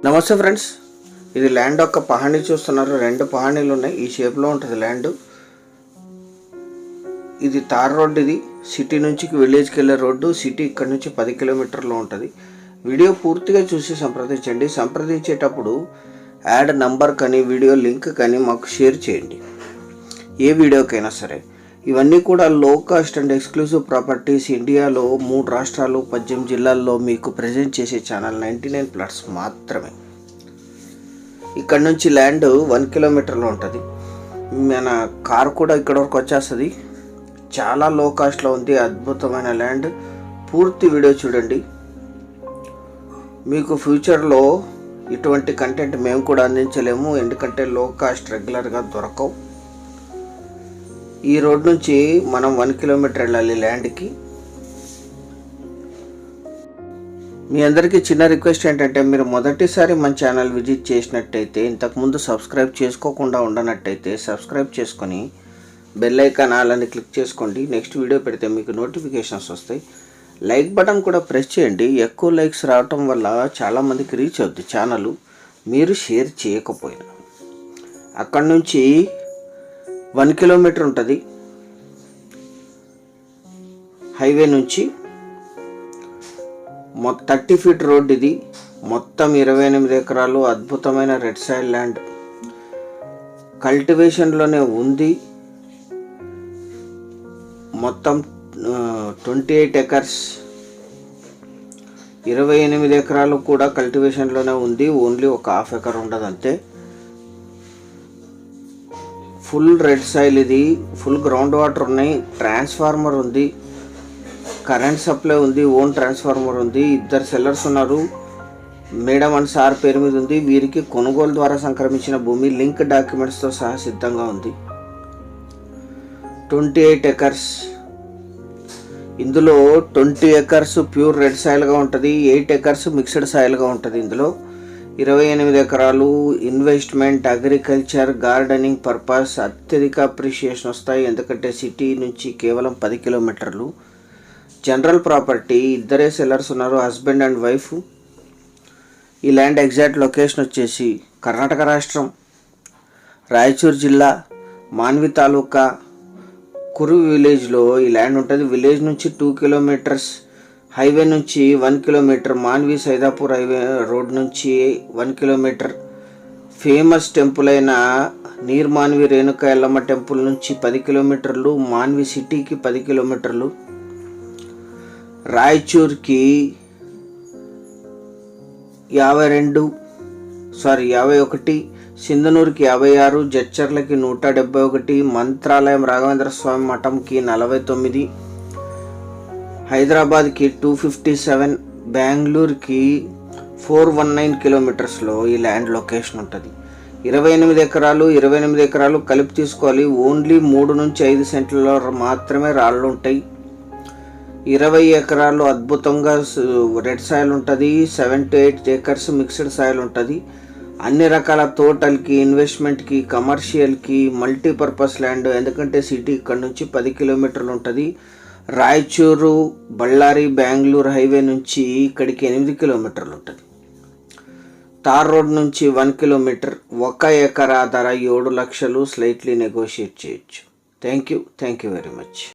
నమస్తే ఫ్రెండ్స్, ఇది ల్యాండ్ యొక్క పహాణి చూస్తున్నారు. 2 పహాణీలు ఉన్నాయి. ఈ షేప్లో ఉంటుంది ల్యాండ్. ఇది తార్ రోడ్. ఇది సిటీ నుంచి విలేజ్కి వెళ్ళే రోడ్డు. సిటీ ఇక్కడ నుంచి 10 కిలోమీటర్లు ఉంటుంది. వీడియో పూర్తిగా చూసి సంప్రదించండి. సంప్రదించేటప్పుడు యాడ్ నంబర్ కానీ వీడియో లింక్ కానీ మాకు షేర్ చేయండి, ఏ వీడియోకైనా సరే. ఇవన్నీ కూడా లో కాస్ట్ అండ్ ఎక్స్క్లూజివ్ ప్రాపర్టీస్. ఇండియాలో 3 రాష్ట్రాలు 18 జిల్లాల్లో మీకు ప్రజెంట్ చేసే ఛానల్ 99 ప్లాట్స్ మాత్రమే. ఇక్కడ నుంచి ల్యాండ్ 1 కిలోమీటర్లో ఉంటుంది. మన కార్ కూడా ఇక్కడ వరకు వచ్చేస్తుంది. చాలా లో కాస్ట్లో ఉంది. అద్భుతమైన ల్యాండ్. పూర్తి వీడియో చూడండి. మీకు ఫ్యూచర్లో ఇటువంటి కంటెంట్ మేము కూడా అందించలేము, ఎందుకంటే లో కాస్ట్ రెగ్యులర్గా దొరకవు. ఈ రోడ్ నుంచి మనం 1 కిలోమీటర్ వెళ్ళాలి ల్యాండ్కి. మీ అందరికీ చిన్న రిక్వెస్ట్ ఏంటంటే, మీరు మొదటిసారి మన ఛానల్ విజిట్ చేసినట్టయితే, ఇంతకుముందు సబ్స్క్రైబ్ చేసుకోకుండా ఉండనట్టయితే సబ్స్క్రైబ్ చేసుకొని బెల్ ఐకాన్ అలాని క్లిక్ చేసుకోండి. నెక్స్ట్ వీడియో పెడితే మీకు నోటిఫికేషన్స్ వస్తాయి. లైక్ బటన్ కూడా ప్రెస్ చేయండి. ఎక్కువ లైక్స్ రావటం వల్ల చాలామందికి రీచ్ అవుద్ది ఛానల్, మీరు షేర్ చేయకపోయినా. అక్కడి నుంచి 1 కిలోమీటర్ ఉంటుంది హైవే నుంచి. 30 ఫీట్ రోడ్ ఇది. మొత్తం 28 ఎకరాలు. అద్భుతమైన రెడ్ సాయిల్ ల్యాండ్. కల్టివేషన్లోనే ఉంది. మొత్తం 28 ఎకర్స్. 28 ఎకరాలు కూడా కల్టివేషన్లోనే ఉంది. ఓన్లీ ఒక ½ ఎకర్ ఉండదు అంతే. ఫుల్ రెడ్ సాయిల్ ఇది. ఫుల్ గ్రౌండ్ వాటర్ ఉన్నాయి. ట్రాన్స్ఫార్మర్ ఉంది. కరెంట్ సప్లై ఉంది. ఓన్ ట్రాన్స్ఫార్మర్ ఉంది. 2 సెల్లర్స్ ఉన్నారు. మేడం అండ్ సార్ పేరు మీద ఉంది. వీరికి కొనుగోలు ద్వారా సంక్రమించిన భూమి లింక్ డాక్యుమెంట్స్తో సహా సిద్ధంగా ఉంది. 28 ఎకర్స్. ఇందులో 20 ఎకర్స్ ప్యూర్ రెడ్ సాయిల్గా ఉంటుంది. 8 ఎకర్స్ మిక్స్డ్ సాయిల్గా ఉంటుంది. ఇందులో 28 ఎకరాలు ఇన్వెస్ట్మెంట్, అగ్రికల్చర్, గార్డెనింగ్ పర్పస్. అత్యధిక అప్రిషియేషన్ వస్తాయి, ఎందుకంటే సిటీ నుంచి కేవలం 10 కిలోమీటర్లు. General property. 2 సెల్లర్స్ ఉన్నారు, హస్బెండ్ అండ్ వైఫ్. ఈ ల్యాండ్ ఎగ్జాక్ట్ లొకేషన్ వచ్చేసి కర్ణాటక రాష్ట్రం, రాయచూర్ జిల్లా, మాన్వి తాలూకా, కురువి విలేజ్లో ఈ ల్యాండ్ ఉంటుంది. విలేజ్ నుంచి 2 కిలోమీటర్స్, హైవే నుంచి 1 kilometre, Manvi Saidapur highway road నుంచి 1 కిలోమీటర్. ఫేమస్ టెంపుల్ అయిన నీర్ మాన్వి రేణుక ఎల్లమ్మ టెంపుల్ నుంచి 10 కిలోమీటర్లు. మాన్వి సిటీకి 10 కిలోమీటర్లు. రాయచూర్కి 51, సింధనూరుకి 56, జడ్చర్లకి 171, మంత్రాలయం రాఘవేంద్ర స్వామి మఠంకి 49, హైదరాబాద్కి 257, బెంగళూరుకి 419 కిలోమీటర్స్లో ఈ ల్యాండ్ లొకేషన్ ఉంటుంది. 28 ఎకరాలు కలిపి తీసుకోవాలి. ఓన్లీ 3 నుంచి 5 సెంట్లలో మాత్రమే రాళ్ళు ఉంటాయి. 20 ఎకరాలు అద్భుతంగా రెడ్ సాయిల్ ఉంటుంది. 7 to 8 ఎకర్స్ మిక్స్డ్ సాయిల్ ఉంటుంది. అన్ని రకాల తోటలకి, ఇన్వెస్ట్మెంట్కి, కమర్షియల్కి, మల్టీపర్పస్ ల్యాండ్. ఎందుకంటే సిటీ ఇక్కడ నుంచి 10 కిలోమీటర్లు ఉంటుంది. రాయచూరు, బళ్ళారి, బెంగళూరు హైవే నుంచి ఇక్కడికి 8 కిలోమీటర్లు ఉంటుంది. తార్ రోడ్ నుంచి 1 కిలోమీటర్. 1 ఎకరా ధర 7 లక్షలు. స్లైట్లీ నెగోషియేట్ చేయొచ్చు. Thank you very much.